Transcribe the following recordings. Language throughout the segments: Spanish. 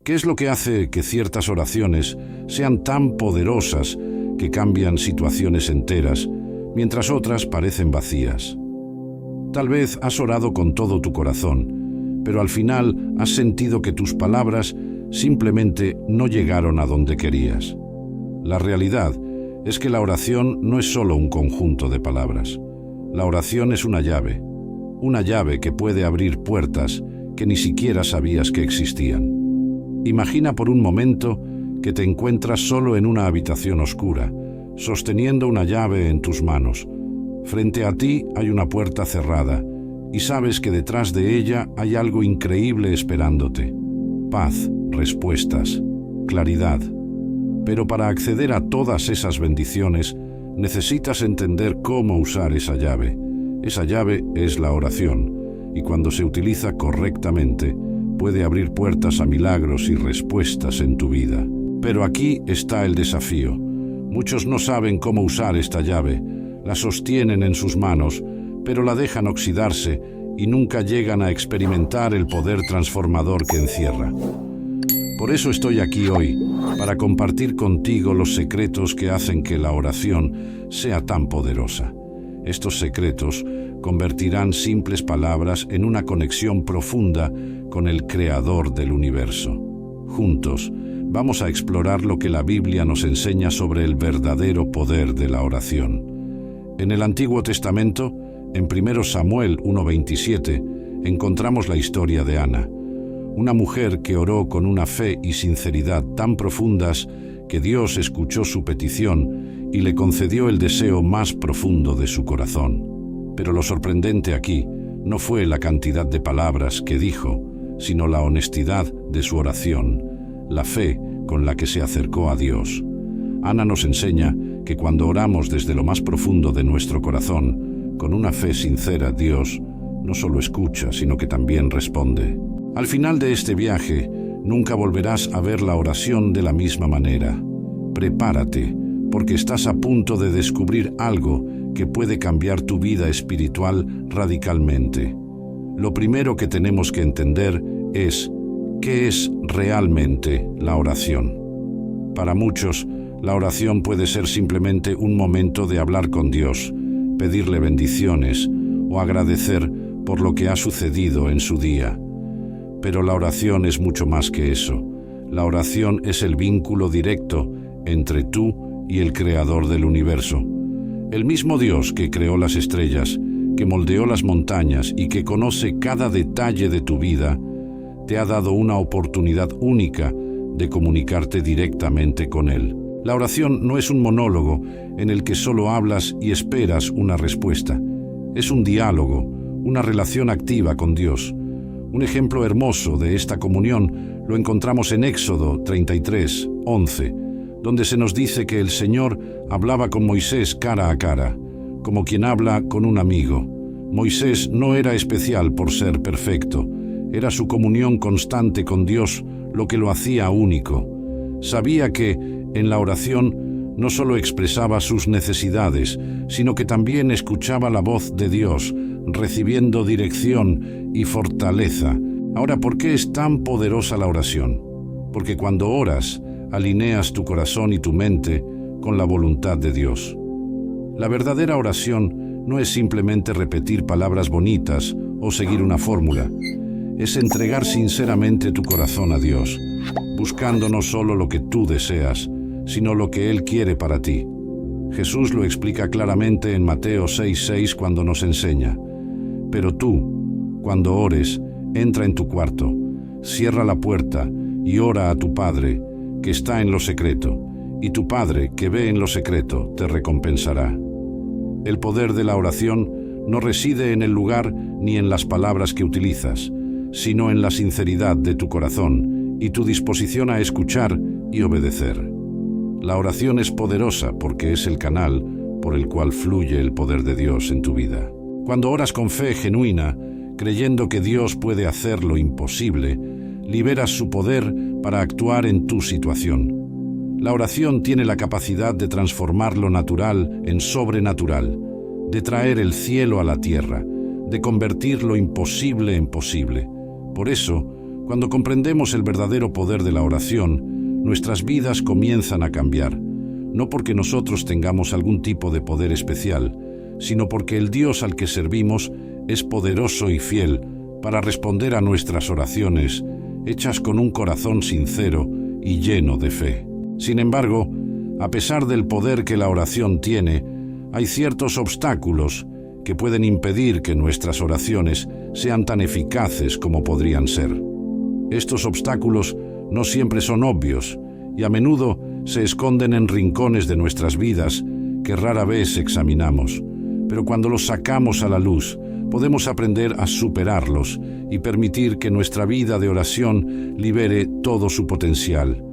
¿Qué es lo que hace que ciertas oraciones sean tan poderosas que cambian situaciones enteras, mientras otras parecen vacías? Tal vez has orado con todo tu corazón, pero al final has sentido que tus palabras simplemente no llegaron a donde querías. La realidad es que la oración no es solo un conjunto de palabras. La oración es una llave que puede abrir puertas que ni siquiera sabías que existían. Imagina por un momento que te encuentras solo en una habitación oscura, sosteniendo una llave en tus manos. Frente a ti hay una puerta cerrada y sabes que detrás de ella hay algo increíble esperándote. Paz, respuestas, claridad. Pero para acceder a todas esas bendiciones, necesitas entender cómo usar esa llave. Esa llave es la oración, y cuando se utiliza correctamente, puede abrir puertas a milagros y respuestas en tu vida. Pero aquí está el desafío. Muchos no saben cómo usar esta llave, la sostienen en sus manos, pero la dejan oxidarse y nunca llegan a experimentar el poder transformador que encierra. Por eso estoy aquí hoy, para compartir contigo los secretos que hacen que la oración sea tan poderosa. Estos secretos convertirán simples palabras en una conexión profunda con el Creador del universo. Juntos, vamos a explorar lo que la Biblia nos enseña sobre el verdadero poder de la oración. En el Antiguo Testamento, en 1 Samuel 1:27, encontramos la historia de Ana, una mujer que oró con una fe y sinceridad tan profundas que Dios escuchó su petición y le concedió el deseo más profundo de su corazón. Pero lo sorprendente aquí no fue la cantidad de palabras que dijo, sino la honestidad de su oración, la fe con la que se acercó a Dios. Ana nos enseña que cuando oramos desde lo más profundo de nuestro corazón, con una fe sincera, Dios no solo escucha, sino que también responde. Al final de este viaje, nunca volverás a ver la oración de la misma manera. Prepárate, porque estás a punto de descubrir algo que puede cambiar tu vida espiritual radicalmente. Lo primero que tenemos que entender es ¿qué es realmente la oración? Para muchos, la oración puede ser simplemente un momento de hablar con Dios, pedirle bendiciones o agradecer por lo que ha sucedido en su día. Pero la oración es mucho más que eso. La oración es el vínculo directo entre tú y el Creador del universo. El mismo Dios que creó las estrellas, que moldeó las montañas y que conoce cada detalle de tu vida, te ha dado una oportunidad única de comunicarte directamente con Él. La oración no es un monólogo en el que solo hablas y esperas una respuesta. Es un diálogo, una relación activa con Dios. Un ejemplo hermoso de esta comunión lo encontramos en Éxodo 33:11, donde se nos dice que el Señor hablaba con Moisés cara a cara, como quien habla con un amigo. Moisés no era especial por ser perfecto, era su comunión constante con Dios lo que lo hacía único. Sabía que, en la oración, no solo expresaba sus necesidades, sino que también escuchaba la voz de Dios, recibiendo dirección y fortaleza. Ahora, ¿por qué es tan poderosa la oración? Porque cuando oras, alineas tu corazón y tu mente con la voluntad de Dios. La verdadera oración no es simplemente repetir palabras bonitas o seguir una fórmula. Es entregar sinceramente tu corazón a Dios, buscando no solo lo que tú deseas, sino lo que Él quiere para ti. Jesús lo explica claramente en Mateo 6:6 cuando nos enseña: pero tú, cuando ores, entra en tu cuarto, cierra la puerta y ora a tu Padre, que está en lo secreto, y tu Padre, que ve en lo secreto, te recompensará. El poder de la oración no reside en el lugar ni en las palabras que utilizas, sino en la sinceridad de tu corazón y tu disposición a escuchar y obedecer. La oración es poderosa porque es el canal por el cual fluye el poder de Dios en tu vida. Cuando oras con fe genuina, creyendo que Dios puede hacer lo imposible, liberas su poder para actuar en tu situación. La oración tiene la capacidad de transformar lo natural en sobrenatural, de traer el cielo a la tierra, de convertir lo imposible en posible. Por eso, Cuando comprendemos el verdadero poder de la oración, nuestras vidas comienzan a cambiar, no porque nosotros tengamos algún tipo de poder especial, sino porque el Dios al que servimos es poderoso y fiel para responder a nuestras oraciones, hechas con un corazón sincero y lleno de fe. Sin embargo, a pesar del poder que la oración tiene, hay ciertos obstáculos que pueden impedir que nuestras oraciones sean tan eficaces como podrían ser. Estos obstáculos no siempre son obvios y a menudo se esconden en rincones de nuestras vidas que rara vez examinamos, pero cuando los sacamos a la luz, podemos aprender a superarlos y permitir que nuestra vida de oración libere todo su potencial.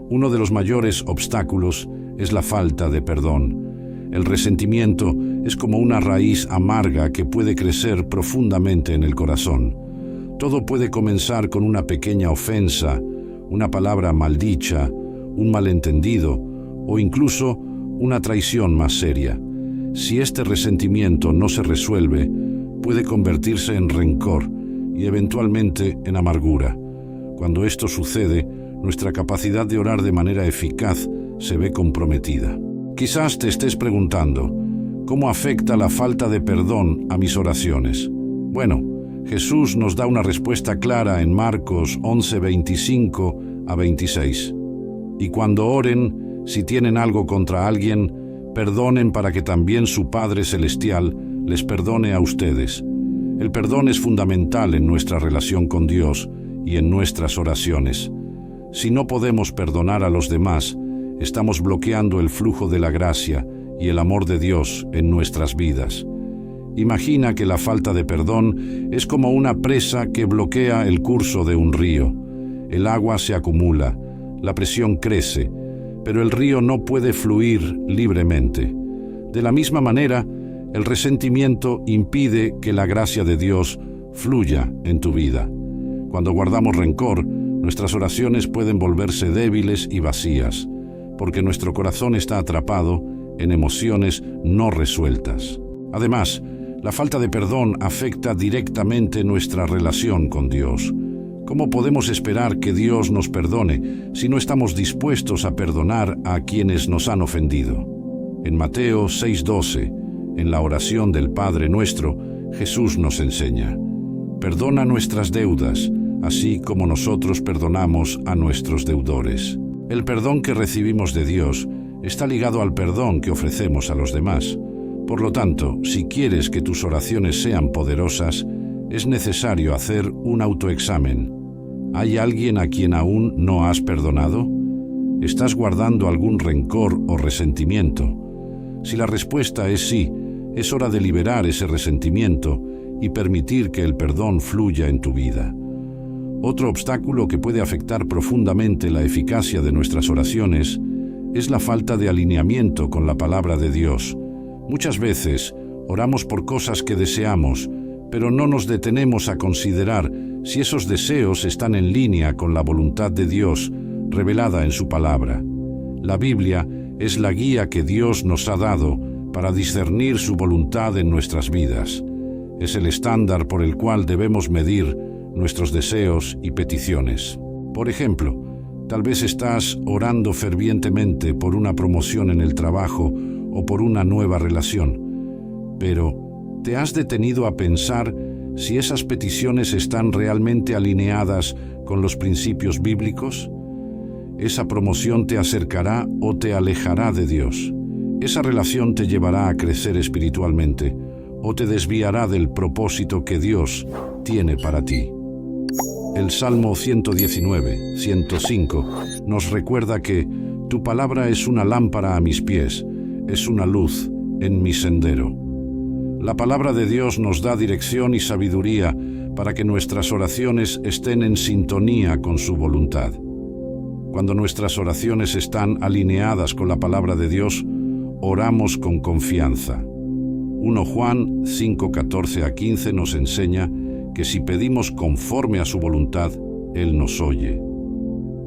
Uno de los mayores obstáculos es la falta de perdón. El resentimiento es como una raíz amarga que puede crecer profundamente en el corazón. Todo puede comenzar con una pequeña ofensa, una palabra maldicha, un malentendido o incluso una traición más seria. Si este resentimiento no se resuelve, puede convertirse en rencor y eventualmente en amargura. Cuando esto sucede, nuestra capacidad de orar de manera eficaz se ve comprometida. Quizás te estés preguntando, ¿cómo afecta la falta de perdón a mis oraciones? Bueno, Jesús nos da una respuesta clara en Marcos 11, 25 a 26. Y cuando oren, si tienen algo contra alguien, perdonen para que también su Padre Celestial les perdone a ustedes. El perdón es fundamental en nuestra relación con Dios y en nuestras oraciones. Si no podemos perdonar a los demás, estamos bloqueando el flujo de la gracia y el amor de Dios en nuestras vidas. Imagina que la falta de perdón es como una presa que bloquea el curso de un río. El agua se acumula, la presión crece, pero el río no puede fluir libremente. De la misma manera, el resentimiento impide que la gracia de Dios fluya en tu vida. Cuando guardamos rencor, nuestras oraciones pueden volverse débiles y vacías, porque nuestro corazón está atrapado en emociones no resueltas. Además, la falta de perdón afecta directamente nuestra relación con Dios. ¿Cómo podemos esperar que Dios nos perdone si no estamos dispuestos a perdonar a quienes nos han ofendido? En Mateo 6:12, en la oración del Padre Nuestro, Jesús nos enseña: perdona nuestras deudas, así como nosotros perdonamos a nuestros deudores. El perdón que recibimos de Dios está ligado al perdón que ofrecemos a los demás. Por lo tanto, si quieres que tus oraciones sean poderosas, es necesario hacer un autoexamen. ¿Hay alguien a quien aún no has perdonado? ¿Estás guardando algún rencor o resentimiento? Si la respuesta es sí, es hora de liberar ese resentimiento y permitir que el perdón fluya en tu vida. Otro obstáculo que puede afectar profundamente la eficacia de nuestras oraciones es la falta de alineamiento con la palabra de Dios. Muchas veces oramos por cosas que deseamos, pero no nos detenemos a considerar si esos deseos están en línea con la voluntad de Dios revelada en su palabra. La Biblia es la guía que Dios nos ha dado para discernir su voluntad en nuestras vidas. Es el estándar por el cual debemos medir nuestros deseos y peticiones. Por ejemplo, tal vez estás orando fervientemente por una promoción en el trabajo o por una nueva relación, pero ¿te has detenido a pensar si esas peticiones están realmente alineadas con los principios bíblicos? Esa promoción te acercará o te alejará de Dios. Esa relación te llevará a crecer espiritualmente o te desviará del propósito que Dios tiene para ti. El Salmo 119, 105 nos recuerda que tu palabra es una lámpara a mis pies, es una luz en mi sendero. La palabra de Dios nos da dirección y sabiduría para que nuestras oraciones estén en sintonía con su voluntad. Cuando nuestras oraciones están alineadas con la palabra de Dios, oramos con confianza. 1 Juan 5, 14 a 15 nos enseña que si pedimos conforme a su voluntad, Él nos oye.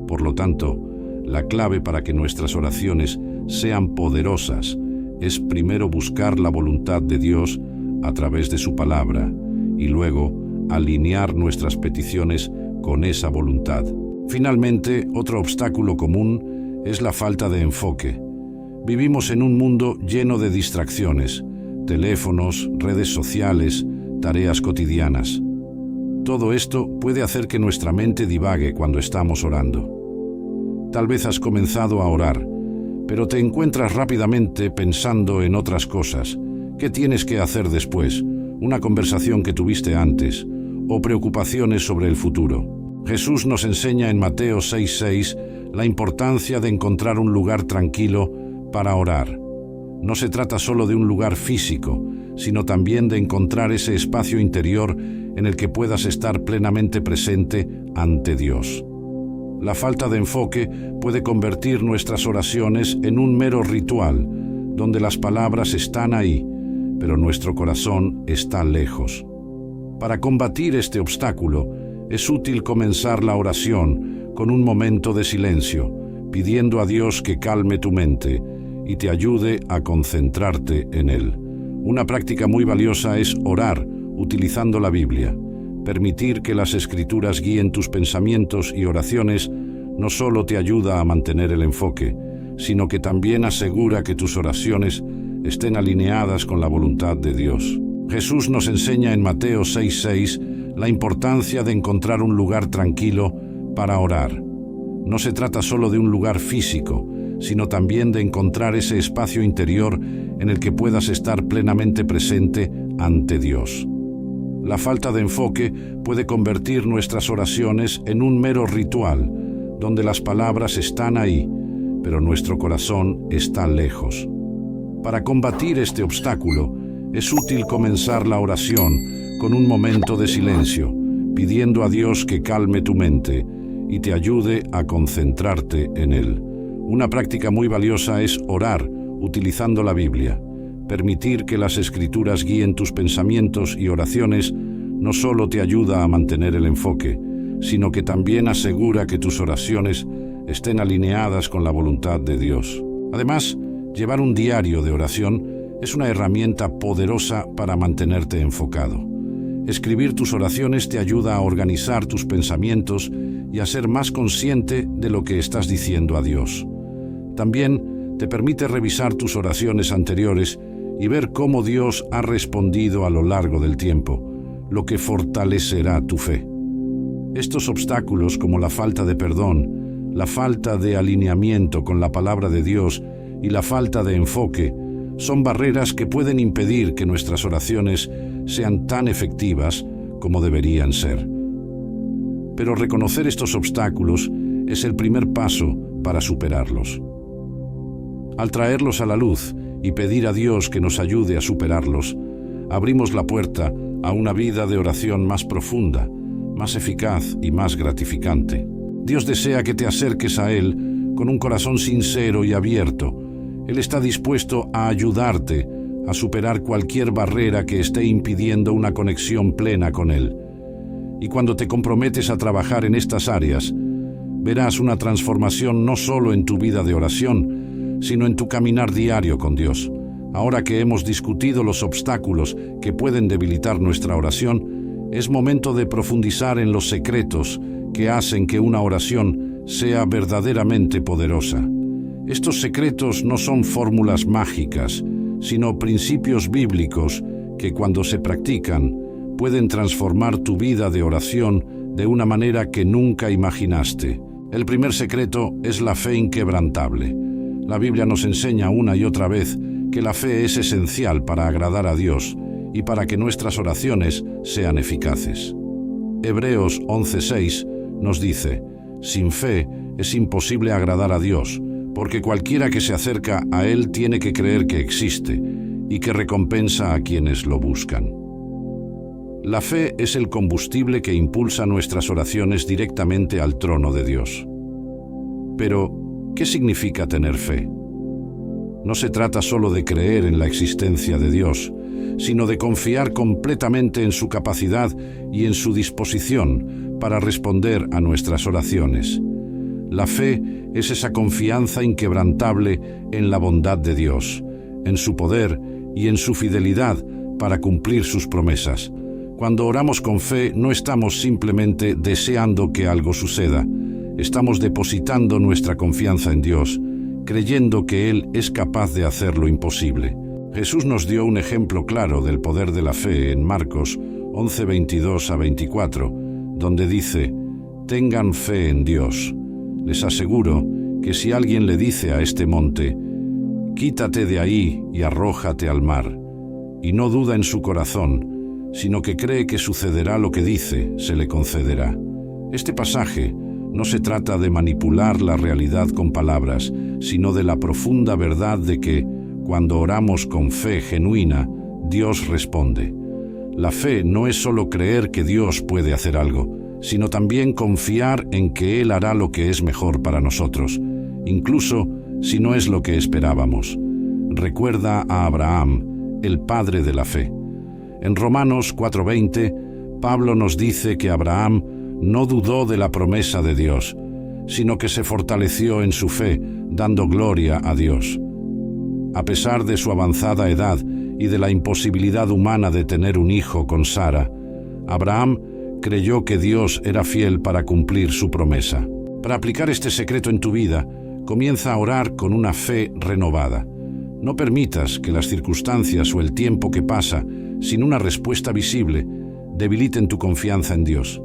Por lo tanto, la clave para que nuestras oraciones sean poderosas es primero buscar la voluntad de Dios a través de su palabra y luego alinear nuestras peticiones con esa voluntad. Finalmente, otro obstáculo común es la falta de enfoque. Vivimos en un mundo lleno de distracciones, teléfonos, redes sociales, tareas cotidianas. Todo esto puede hacer que nuestra mente divague cuando estamos orando. Tal vez has comenzado a orar, pero te encuentras rápidamente pensando en otras cosas. ¿Qué tienes que hacer después? ¿Una conversación que tuviste antes? ¿O preocupaciones sobre el futuro? Jesús nos enseña en Mateo 6:6 la importancia de encontrar un lugar tranquilo para orar. No se trata solo de un lugar físico, sino también de encontrar ese espacio interior en el que puedas estar plenamente presente ante Dios. La falta de enfoque puede convertir nuestras oraciones en un mero ritual, donde las palabras están ahí, pero nuestro corazón está lejos. Para combatir este obstáculo, es útil comenzar la oración con un momento de silencio, pidiendo a Dios que calme tu mente y te ayude a concentrarte en Él. Una práctica muy valiosa es orar utilizando la Biblia. Permitir que las Escrituras guíen tus pensamientos y oraciones no solo te ayuda a mantener el enfoque, sino que también asegura que tus oraciones estén alineadas con la voluntad de Dios. Jesús nos enseña en Mateo 6:6 la importancia de encontrar un lugar tranquilo para orar. No se trata solo de un lugar físico, sino también de encontrar ese espacio interior en el que puedas estar plenamente presente ante Dios. La falta de enfoque puede convertir nuestras oraciones en un mero ritual, donde las palabras están ahí, pero nuestro corazón está lejos. Para combatir este obstáculo, es útil comenzar la oración con un momento de silencio, pidiendo a Dios que calme tu mente y te ayude a concentrarte en Él. Una práctica muy valiosa es orar utilizando la Biblia. Permitir que las Escrituras guíen tus pensamientos y oraciones no solo te ayuda a mantener el enfoque, sino que también asegura que tus oraciones estén alineadas con la voluntad de Dios. Además, llevar un diario de oración es una herramienta poderosa para mantenerte enfocado. Escribir tus oraciones te ayuda a organizar tus pensamientos y a ser más consciente de lo que estás diciendo a Dios. También te permite revisar tus oraciones anteriores y ver cómo Dios ha respondido a lo largo del tiempo, lo que fortalecerá tu fe. Estos obstáculos, como la falta de perdón, la falta de alineamiento con la palabra de Dios y la falta de enfoque, son barreras que pueden impedir que nuestras oraciones sean tan efectivas como deberían ser. Pero reconocer estos obstáculos es el primer paso para superarlos. Al traerlos a la luz y pedir a Dios que nos ayude a superarlos, abrimos la puerta a una vida de oración más profunda, más eficaz y más gratificante. Dios desea que te acerques a Él con un corazón sincero y abierto. Él está dispuesto a ayudarte a superar cualquier barrera que esté impidiendo una conexión plena con Él. Y cuando te comprometes a trabajar en estas áreas, verás una transformación no solo en tu vida de oración, sino en tu caminar diario con Dios. Ahora que hemos discutido los obstáculos que pueden debilitar nuestra oración, es momento de profundizar en los secretos que hacen que una oración sea verdaderamente poderosa. Estos secretos no son fórmulas mágicas, sino principios bíblicos que, cuando se practican, pueden transformar tu vida de oración de una manera que nunca imaginaste. El primer secreto es la fe inquebrantable. La Biblia nos enseña una y otra vez que la fe es esencial para agradar a Dios y para que nuestras oraciones sean eficaces. Hebreos 11:6 nos dice: sin fe es imposible agradar a Dios, porque cualquiera que se acerca a Él tiene que creer que existe y que recompensa a quienes lo buscan. La fe es el combustible que impulsa nuestras oraciones directamente al trono de Dios. Pero, ¿qué significa tener fe? No se trata solo de creer en la existencia de Dios, sino de confiar completamente en su capacidad y en su disposición para responder a nuestras oraciones. La fe es esa confianza inquebrantable en la bondad de Dios, en su poder y en su fidelidad para cumplir sus promesas. Cuando oramos con fe, no estamos simplemente deseando que algo suceda. Estamos depositando nuestra confianza en Dios, creyendo que Él es capaz de hacer lo imposible. Jesús nos dio un ejemplo claro del poder de la fe en Marcos 11:22-24, donde dice: «Tengan fe en Dios. Les aseguro que si alguien le dice a este monte, quítate de ahí y arrójate al mar, y no duda en su corazón, sino que cree que sucederá lo que dice, se le concederá». Este pasaje no se trata de manipular la realidad con palabras, sino de la profunda verdad de que, cuando oramos con fe genuina, Dios responde. La fe no es solo creer que Dios puede hacer algo, sino también confiar en que Él hará lo que es mejor para nosotros, incluso si no es lo que esperábamos. Recuerda a Abraham, el padre de la fe. En Romanos 4:20, Pablo nos dice que Abraham no dudó de la promesa de Dios, sino que se fortaleció en su fe, dando gloria a Dios. A pesar de su avanzada edad y de la imposibilidad humana de tener un hijo con Sara, Abraham creyó que Dios era fiel para cumplir su promesa. Para aplicar este secreto en tu vida, comienza a orar con una fe renovada. No permitas que las circunstancias o el tiempo que pasa sin una respuesta visible debiliten tu confianza en Dios.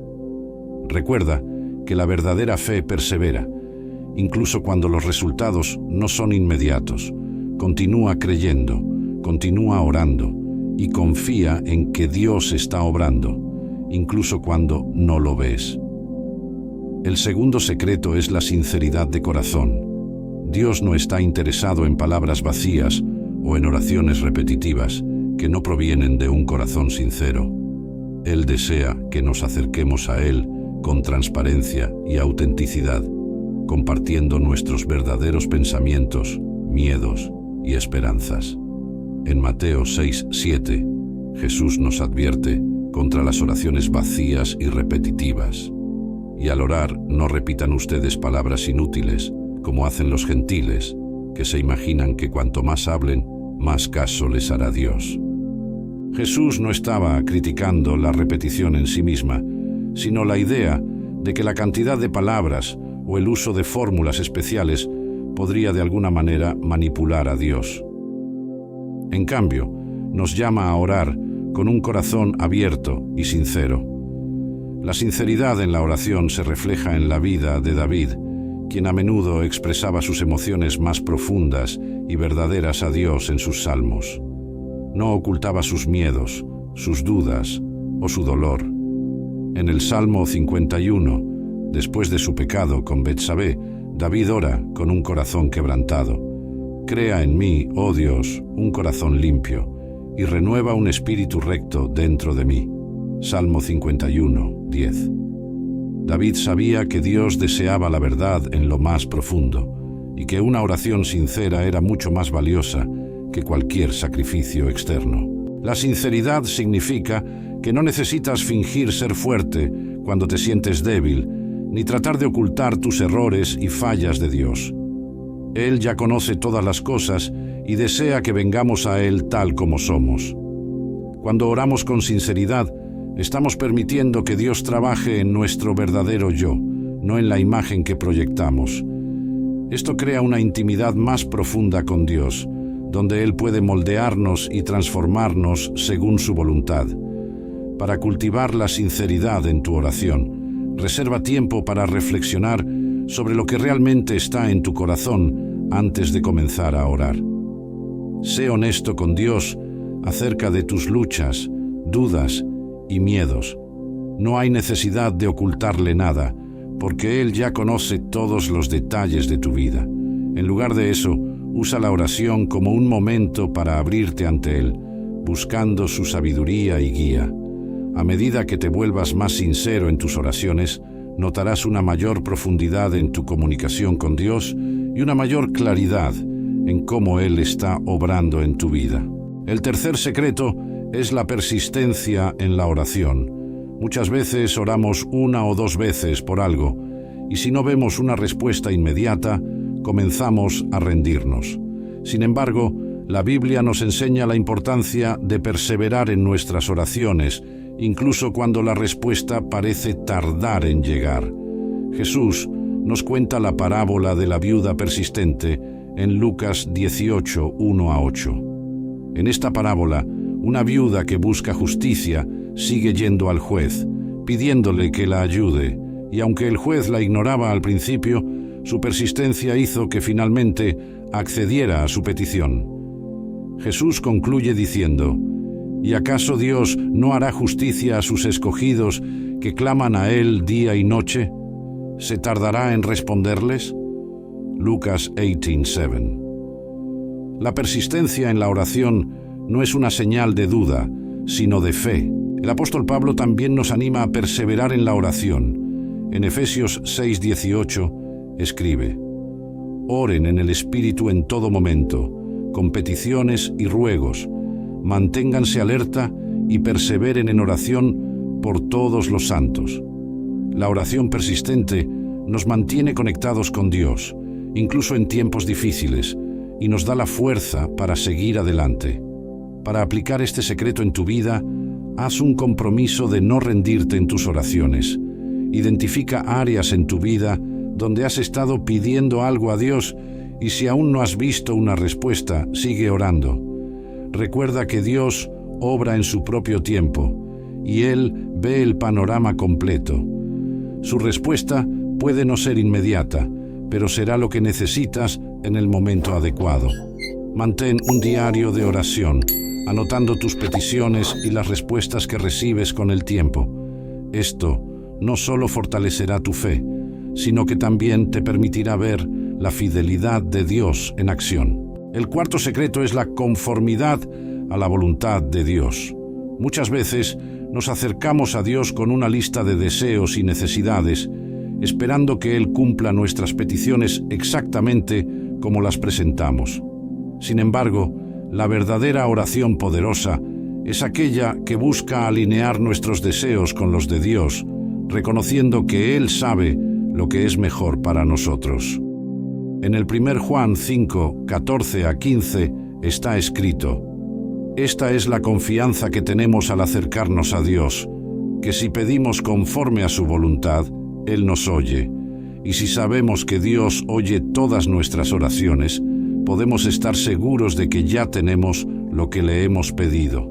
Recuerda que la verdadera fe persevera, incluso cuando los resultados no son inmediatos. Continúa creyendo, continúa orando y confía en que Dios está obrando, incluso cuando no lo ves. El segundo secreto es la sinceridad de corazón. Dios no está interesado en palabras vacías o en oraciones repetitivas que no provienen de un corazón sincero. Él desea que nos acerquemos a Él con transparencia y autenticidad, compartiendo nuestros verdaderos pensamientos, miedos y esperanzas. En Mateo 6:7, Jesús nos advierte contra las oraciones vacías y repetitivas. Y al orar, no repitan ustedes palabras inútiles, como hacen los gentiles, que se imaginan que cuanto más hablen, más caso les hará Dios. Jesús no estaba criticando la repetición en sí misma, sino la idea de que la cantidad de palabras o el uso de fórmulas especiales podría de alguna manera manipular a Dios. En cambio, nos llama a orar con un corazón abierto y sincero. La sinceridad en la oración se refleja en la vida de David, quien a menudo expresaba sus emociones más profundas y verdaderas a Dios en sus salmos. No ocultaba sus miedos, sus dudas o su dolor. En el Salmo 51, después de su pecado con Betsabé, David ora con un corazón quebrantado. Crea en mí, oh Dios, un corazón limpio, y renueva un espíritu recto dentro de mí. Salmo 51:10. David sabía que Dios deseaba la verdad en lo más profundo, y que una oración sincera era mucho más valiosa que cualquier sacrificio externo. La sinceridad significa que no necesitas fingir ser fuerte cuando te sientes débil, ni tratar de ocultar tus errores y fallas de Dios. Él ya conoce todas las cosas y desea que vengamos a Él tal como somos. Cuando oramos con sinceridad, estamos permitiendo que Dios trabaje en nuestro verdadero yo, no en la imagen que proyectamos. Esto crea una intimidad más profunda con Dios, donde Él puede moldearnos y transformarnos según su voluntad. Para cultivar la sinceridad en tu oración, reserva tiempo para reflexionar sobre lo que realmente está en tu corazón antes de comenzar a orar. Sé honesto con Dios acerca de tus luchas, dudas y miedos. No hay necesidad de ocultarle nada, porque Él ya conoce todos los detalles de tu vida. En lugar de eso, usa la oración como un momento para abrirte ante Él, buscando su sabiduría y guía. A medida que te vuelvas más sincero en tus oraciones, notarás una mayor profundidad en tu comunicación con Dios y una mayor claridad en cómo Él está obrando en tu vida. El tercer secreto es la persistencia en la oración. Muchas veces oramos una o dos veces por algo, y si no vemos una respuesta inmediata, comenzamos a rendirnos. Sin embargo, la Biblia nos enseña la importancia de perseverar en nuestras oraciones incluso cuando la respuesta parece tardar en llegar. Jesús nos cuenta la parábola de la viuda persistente en Lucas 18, 1-8. En esta parábola, una viuda que busca justicia sigue yendo al juez, pidiéndole que la ayude, y aunque el juez la ignoraba al principio, su persistencia hizo que finalmente accediera a su petición. Jesús concluye diciendo: ¿Y acaso Dios no hará justicia a sus escogidos que claman a Él día y noche? ¿Se tardará en responderles? Lucas 18:7. La persistencia en la oración no es una señal de duda, sino de fe. El apóstol Pablo también nos anima a perseverar en la oración. En Efesios 6:18 escribe: Oren en el Espíritu en todo momento, con peticiones y ruegos. Manténganse alerta y perseveren en oración por todos los santos. La oración persistente nos mantiene conectados con Dios, incluso en tiempos difíciles, y nos da la fuerza para seguir adelante. Para aplicar este secreto en tu vida, haz un compromiso de no rendirte en tus oraciones. Identifica áreas en tu vida donde has estado pidiendo algo a Dios, y si aún no has visto una respuesta, sigue orando. Recuerda que Dios obra en su propio tiempo, y Él ve el panorama completo. Su respuesta puede no ser inmediata, pero será lo que necesitas en el momento adecuado. Mantén un diario de oración, anotando tus peticiones y las respuestas que recibes con el tiempo. Esto no solo fortalecerá tu fe, sino que también te permitirá ver la fidelidad de Dios en acción. El cuarto secreto es la conformidad a la voluntad de Dios. Muchas veces nos acercamos a Dios con una lista de deseos y necesidades, esperando que Él cumpla nuestras peticiones exactamente como las presentamos. Sin embargo, la verdadera oración poderosa es aquella que busca alinear nuestros deseos con los de Dios, reconociendo que Él sabe lo que es mejor para nosotros. En el 1 Juan 5, 14-15 está escrito: Esta es la confianza que tenemos al acercarnos a Dios, que si pedimos conforme a su voluntad, Él nos oye. Y si sabemos que Dios oye todas nuestras oraciones, podemos estar seguros de que ya tenemos lo que le hemos pedido.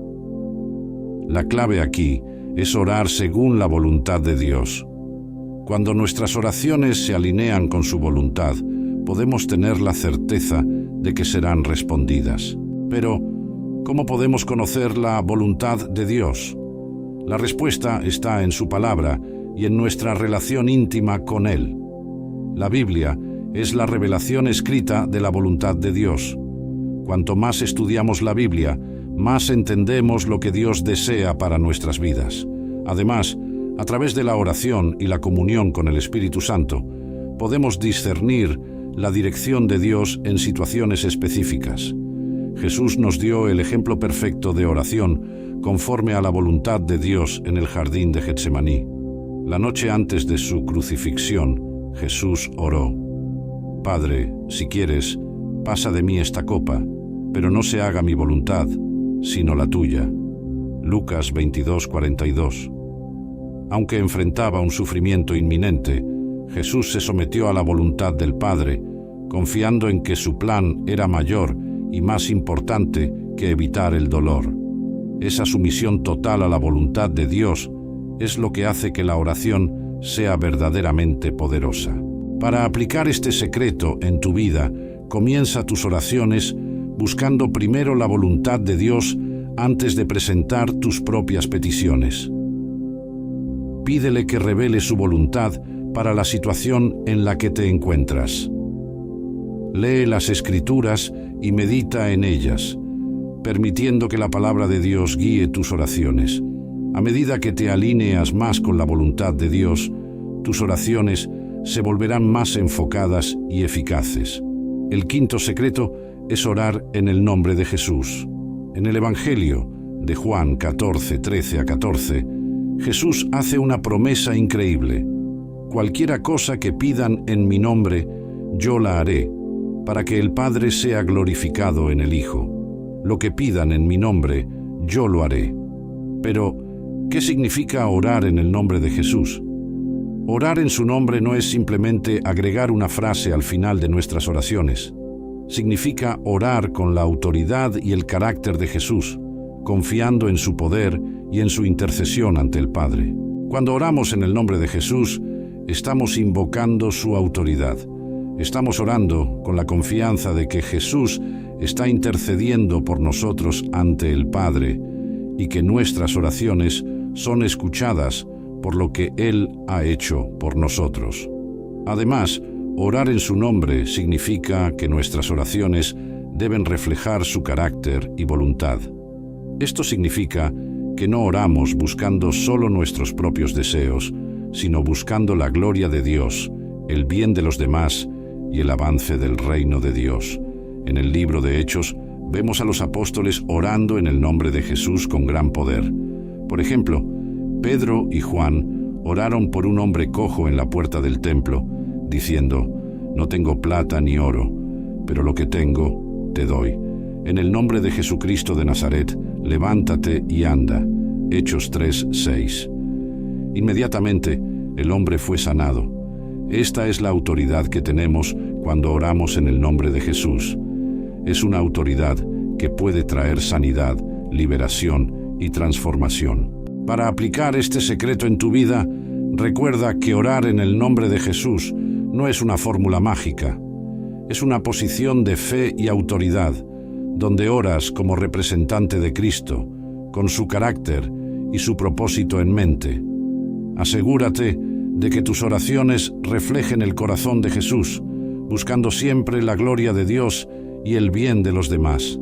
La clave aquí es orar según la voluntad de Dios. Cuando nuestras oraciones se alinean con su voluntad, podemos tener la certeza de que serán respondidas. Pero, ¿cómo podemos conocer la voluntad de Dios? La respuesta está en su palabra y en nuestra relación íntima con Él. La Biblia es la revelación escrita de la voluntad de Dios. Cuanto más estudiamos la Biblia, más entendemos lo que Dios desea para nuestras vidas. Además, a través de la oración y la comunión con el Espíritu Santo, podemos discernir la dirección de Dios en situaciones específicas. Jesús nos dio el ejemplo perfecto de oración conforme a la voluntad de Dios en el jardín de Getsemaní. La noche antes de su crucifixión, Jesús oró: Padre, si quieres, pasa de mí esta copa, pero no se haga mi voluntad, sino la tuya. Lucas 22:42. Aunque enfrentaba un sufrimiento inminente, Jesús se sometió a la voluntad del Padre, confiando en que su plan era mayor y más importante que evitar el dolor. Esa sumisión total a la voluntad de Dios es lo que hace que la oración sea verdaderamente poderosa. Para aplicar este secreto en tu vida, comienza tus oraciones buscando primero la voluntad de Dios antes de presentar tus propias peticiones. Pídele que revele su voluntad para la situación en la que te encuentras. Lee las Escrituras y medita en ellas, permitiendo que la palabra de Dios guíe tus oraciones. A medida que te alineas más con la voluntad de Dios, tus oraciones se volverán más enfocadas y eficaces. El quinto secreto es orar en el nombre de Jesús. En el Evangelio de Juan 14, 13-14, Jesús hace una promesa increíble: cualquiera cosa que pidan en mi nombre, yo la haré, para que el Padre sea glorificado en el Hijo. Lo que pidan en mi nombre, yo lo haré. Pero, ¿Qué significa orar en el nombre de Jesús? Orar en su nombre no es simplemente agregar una frase al final de nuestras oraciones. Significa orar con la autoridad y el carácter de Jesús, confiando en su poder y en su intercesión ante el Padre. Cuando oramos en el nombre de Jesús, estamos invocando su autoridad. Estamos orando con la confianza de que Jesús está intercediendo por nosotros ante el Padre y que nuestras oraciones son escuchadas por lo que Él ha hecho por nosotros. Además, orar en su nombre significa que nuestras oraciones deben reflejar su carácter y voluntad. Esto significa que no oramos buscando solo nuestros propios deseos, sino buscando la gloria de Dios, el bien de los demás y el avance del reino de Dios. En el libro de Hechos vemos a los apóstoles orando en el nombre de Jesús con gran poder. Por ejemplo, Pedro y Juan oraron por un hombre cojo en la puerta del templo, diciendo: «No tengo plata ni oro, pero lo que tengo te doy. En el nombre de Jesucristo de Nazaret, levántate y anda». Hechos 3:6. Inmediatamente, el hombre fue sanado. Esta es la autoridad que tenemos cuando oramos en el nombre de Jesús. Es una autoridad que puede traer sanidad, liberación y transformación. Para aplicar este secreto en tu vida, recuerda que orar en el nombre de Jesús no es una fórmula mágica. Es una posición de fe y autoridad, donde oras como representante de Cristo, con su carácter y su propósito en mente. Asegúrate de que tus oraciones reflejen el corazón de Jesús, buscando siempre la gloria de Dios y el bien de los demás.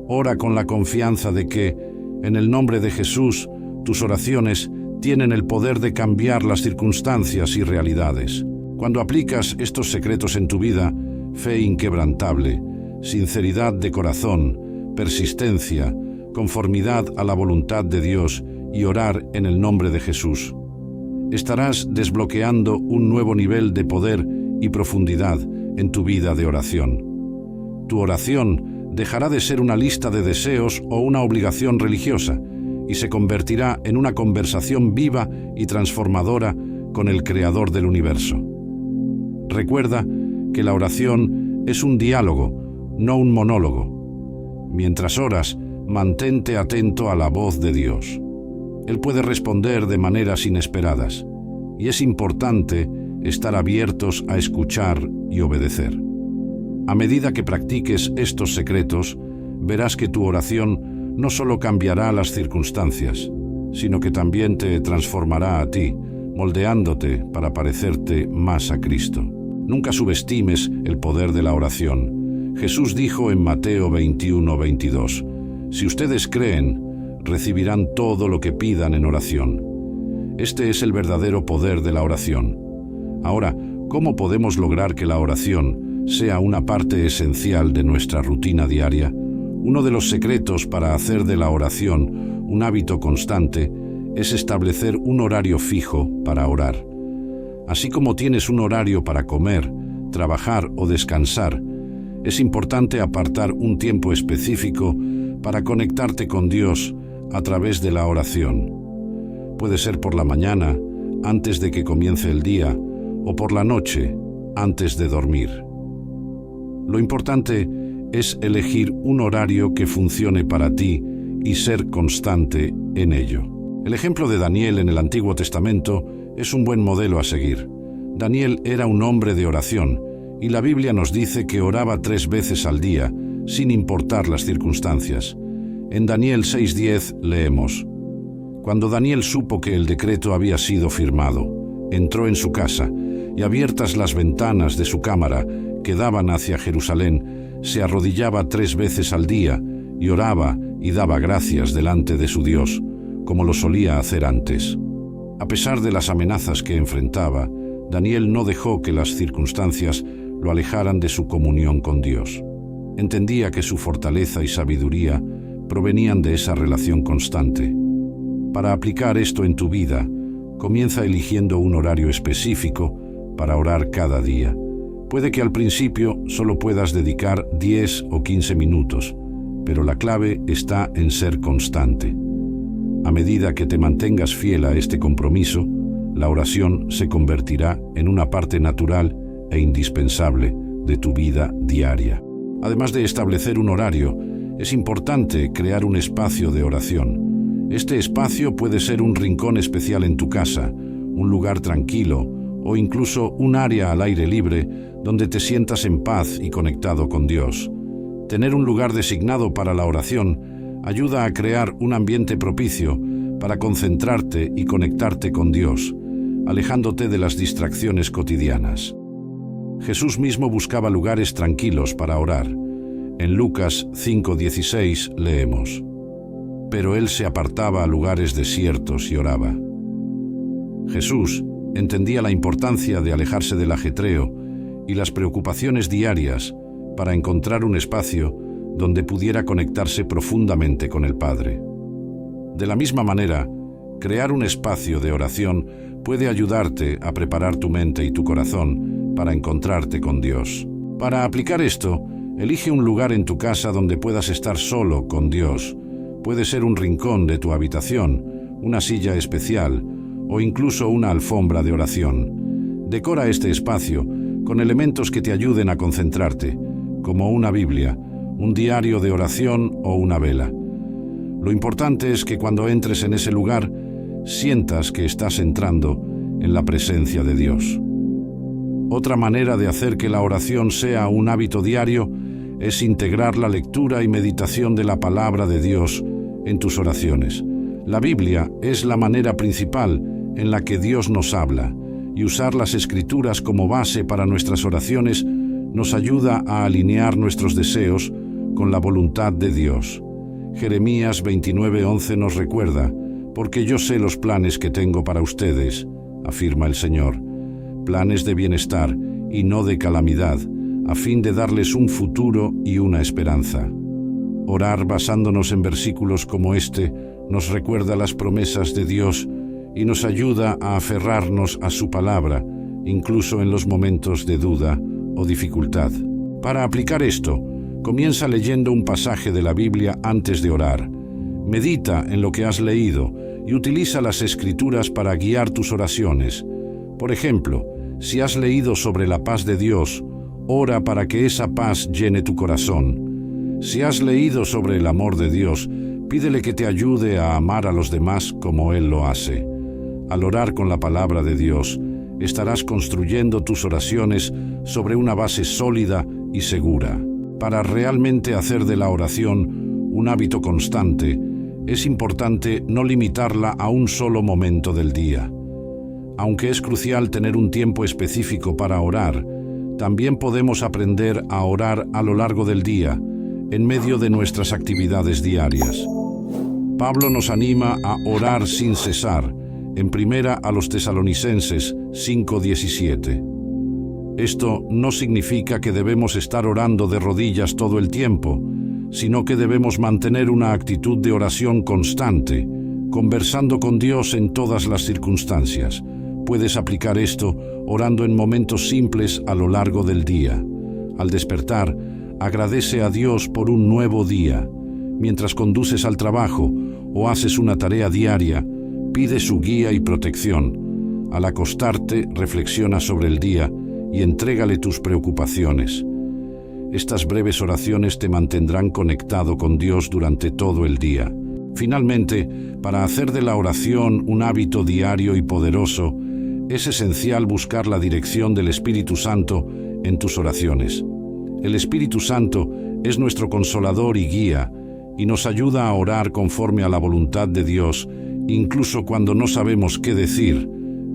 Ora con la confianza de que, en el nombre de Jesús, tus oraciones tienen el poder de cambiar las circunstancias y realidades. Cuando aplicas estos secretos en tu vida, fe inquebrantable, sinceridad de corazón, persistencia, conformidad a la voluntad de Dios y orar en el nombre de Jesús, estarás desbloqueando un nuevo nivel de poder y profundidad en tu vida de oración. Tu oración dejará de ser una lista de deseos o una obligación religiosa y se convertirá en una conversación viva y transformadora con el Creador del universo. Recuerda que la oración es un diálogo, no un monólogo. Mientras oras, mantente atento a la voz de Dios. Él puede responder de maneras inesperadas, y es importante estar abiertos a escuchar y obedecer. A medida que practiques estos secretos, verás que tu oración no solo cambiará las circunstancias, sino que también te transformará a ti, moldeándote para parecerte más a Cristo. Nunca subestimes el poder de la oración. Jesús dijo en Mateo 21:22, «Si ustedes creen, recibirán todo lo que pidan en oración». Este es el verdadero poder de la oración. Ahora, ¿cómo podemos lograr que la oración sea una parte esencial de nuestra rutina diaria? Uno de los secretos para hacer de la oración un hábito constante es establecer un horario fijo para orar. Así como tienes un horario para comer, trabajar o descansar, es importante apartar un tiempo específico para conectarte con Dios a través de la oración. Puede ser por la mañana, antes de que comience el día, o por la noche, antes de dormir. Lo importante es elegir un horario que funcione para ti y ser constante en ello. El ejemplo de Daniel en el Antiguo Testamento es un buen modelo a seguir. Daniel era un hombre de oración, y la Biblia nos dice que oraba 3 veces al día, sin importar las circunstancias. En Daniel 6:10 leemos: «Cuando Daniel supo que el decreto había sido firmado, entró en su casa, y abiertas las ventanas de su cámara que daban hacia Jerusalén, se arrodillaba 3 veces al día, y oraba y daba gracias delante de su Dios, como lo solía hacer antes». A pesar de las amenazas que enfrentaba, Daniel no dejó que las circunstancias lo alejaran de su comunión con Dios. Entendía que su fortaleza y sabiduría provenían de esa relación constante. Para aplicar esto en tu vida, comienza eligiendo un horario específico para orar cada día. Puede que al principio solo puedas dedicar 10 o 15 minutos, pero la clave está en ser constante. A medida que te mantengas fiel a este compromiso, la oración se convertirá en una parte natural e indispensable de tu vida diaria. Además de establecer un horario, es importante crear un espacio de oración. Este espacio puede ser un rincón especial en tu casa, un lugar tranquilo o incluso un área al aire libre donde te sientas en paz y conectado con Dios. Tener un lugar designado para la oración ayuda a crear un ambiente propicio para concentrarte y conectarte con Dios, alejándote de las distracciones cotidianas. Jesús mismo buscaba lugares tranquilos para orar. En Lucas 5:16 leemos: «Pero él se apartaba a lugares desiertos y oraba». Jesús entendía la importancia de alejarse del ajetreo y las preocupaciones diarias para encontrar un espacio donde pudiera conectarse profundamente con el Padre. De la misma manera, crear un espacio de oración puede ayudarte a preparar tu mente y tu corazón para encontrarte con Dios. Para aplicar esto, elige un lugar en tu casa donde puedas estar solo con Dios. Puede ser un rincón de tu habitación, una silla especial o incluso una alfombra de oración. Decora este espacio con elementos que te ayuden a concentrarte, como una Biblia, un diario de oración o una vela. Lo importante es que cuando entres en ese lugar, sientas que estás entrando en la presencia de Dios. Otra manera de hacer que la oración sea un hábito diario es integrar la lectura y meditación de la palabra de Dios en tus oraciones. La Biblia es la manera principal en la que Dios nos habla, y usar las Escrituras como base para nuestras oraciones nos ayuda a alinear nuestros deseos con la voluntad de Dios. Jeremías 29:11 nos recuerda: «Porque yo sé los planes que tengo para ustedes», afirma el Señor, planes de bienestar y no de calamidad, a fin de darles un futuro y una esperanza. Orar basándonos en versículos como este nos recuerda las promesas de Dios y nos ayuda a aferrarnos a su palabra, incluso en los momentos de duda o dificultad. Para aplicar esto, comienza leyendo un pasaje de la Biblia antes de orar. Medita en lo que has leído y utiliza las Escrituras para guiar tus oraciones. Por ejemplo, si has leído sobre la paz de Dios, ora para que esa paz llene tu corazón. Si has leído sobre el amor de Dios, pídele que te ayude a amar a los demás como Él lo hace. Al orar con la palabra de Dios, estarás construyendo tus oraciones sobre una base sólida y segura. Para realmente hacer de la oración un hábito constante, es importante no limitarla a un solo momento del día. Aunque es crucial tener un tiempo específico para orar, también podemos aprender a orar a lo largo del día, en medio de nuestras actividades diarias. Pablo nos anima a orar sin cesar, en 1 Tesalonicenses 5:17. Esto no significa que debemos estar orando de rodillas todo el tiempo, sino que debemos mantener una actitud de oración constante, conversando con Dios en todas las circunstancias. Puedes aplicar esto orando en momentos simples a lo largo del día. Al despertar, agradece a Dios por un nuevo día. Mientras conduces al trabajo o haces una tarea diaria, pide su guía y protección. Al acostarte, reflexiona sobre el día y entrégale tus preocupaciones. Estas breves oraciones te mantendrán conectado con Dios durante todo el día. Finalmente, para hacer de la oración un hábito diario y poderoso, es esencial buscar la dirección del Espíritu Santo en tus oraciones. El Espíritu Santo es nuestro consolador y guía, y nos ayuda a orar conforme a la voluntad de Dios, incluso cuando no sabemos qué decir.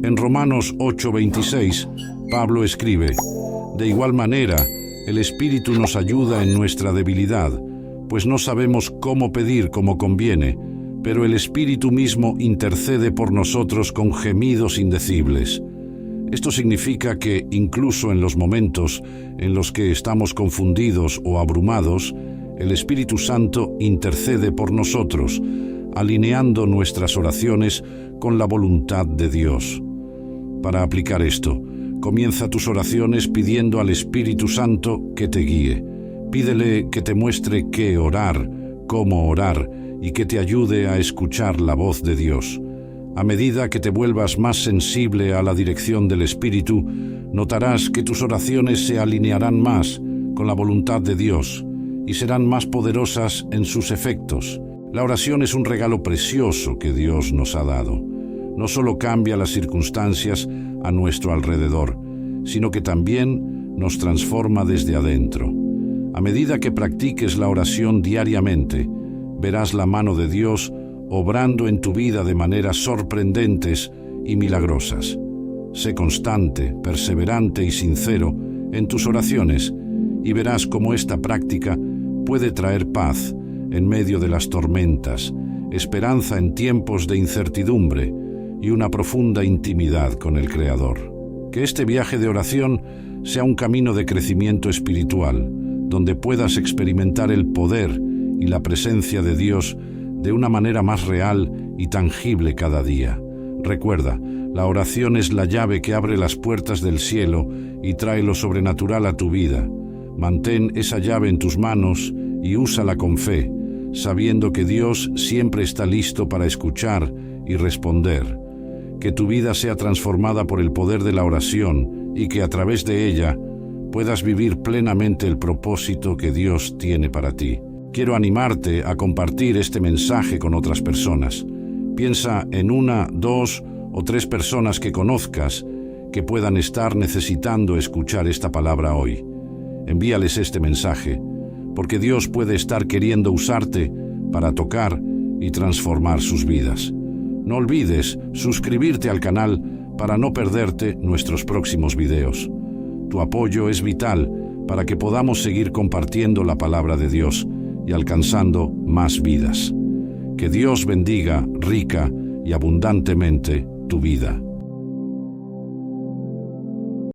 En Romanos 8:26, Pablo escribe: «De igual manera, el Espíritu nos ayuda en nuestra debilidad, pues no sabemos cómo pedir como conviene, pero el Espíritu mismo intercede por nosotros con gemidos indecibles». Esto significa que, incluso en los momentos en los que estamos confundidos o abrumados, el Espíritu Santo intercede por nosotros, alineando nuestras oraciones con la voluntad de Dios. Para aplicar esto, comienza tus oraciones pidiendo al Espíritu Santo que te guíe. Pídele que te muestre qué orar, cómo orar y que te ayude a escuchar la voz de Dios. A medida que te vuelvas más sensible a la dirección del Espíritu, notarás que tus oraciones se alinearán más con la voluntad de Dios y serán más poderosas en sus efectos. La oración es un regalo precioso que Dios nos ha dado. No solo cambia las circunstancias a nuestro alrededor, sino que también nos transforma desde adentro. A medida que practiques la oración diariamente, verás la mano de Dios obrando en tu vida de maneras sorprendentes y milagrosas. Sé constante, perseverante y sincero en tus oraciones y verás cómo esta práctica puede traer paz en medio de las tormentas, esperanza en tiempos de incertidumbre y una profunda intimidad con el Creador. Que este viaje de oración sea un camino de crecimiento espiritual, donde puedas experimentar el poder y la presencia de Dios de una manera más real y tangible cada día. Recuerda, la oración es la llave que abre las puertas del cielo y trae lo sobrenatural a tu vida. Mantén esa llave en tus manos y úsala con fe, sabiendo que Dios siempre está listo para escuchar y responder. Que tu vida sea transformada por el poder de la oración y que a través de ella puedas vivir plenamente el propósito que Dios tiene para ti. Quiero animarte a compartir este mensaje con otras personas. Piensa en 1, 2 o 3 personas que conozcas que puedan estar necesitando escuchar esta palabra hoy. Envíales este mensaje, porque Dios puede estar queriendo usarte para tocar y transformar sus vidas. No olvides suscribirte al canal para no perderte nuestros próximos videos. Tu apoyo es vital para que podamos seguir compartiendo la palabra de Dios y alcanzando más vidas. Que Dios bendiga rica y abundantemente tu vida.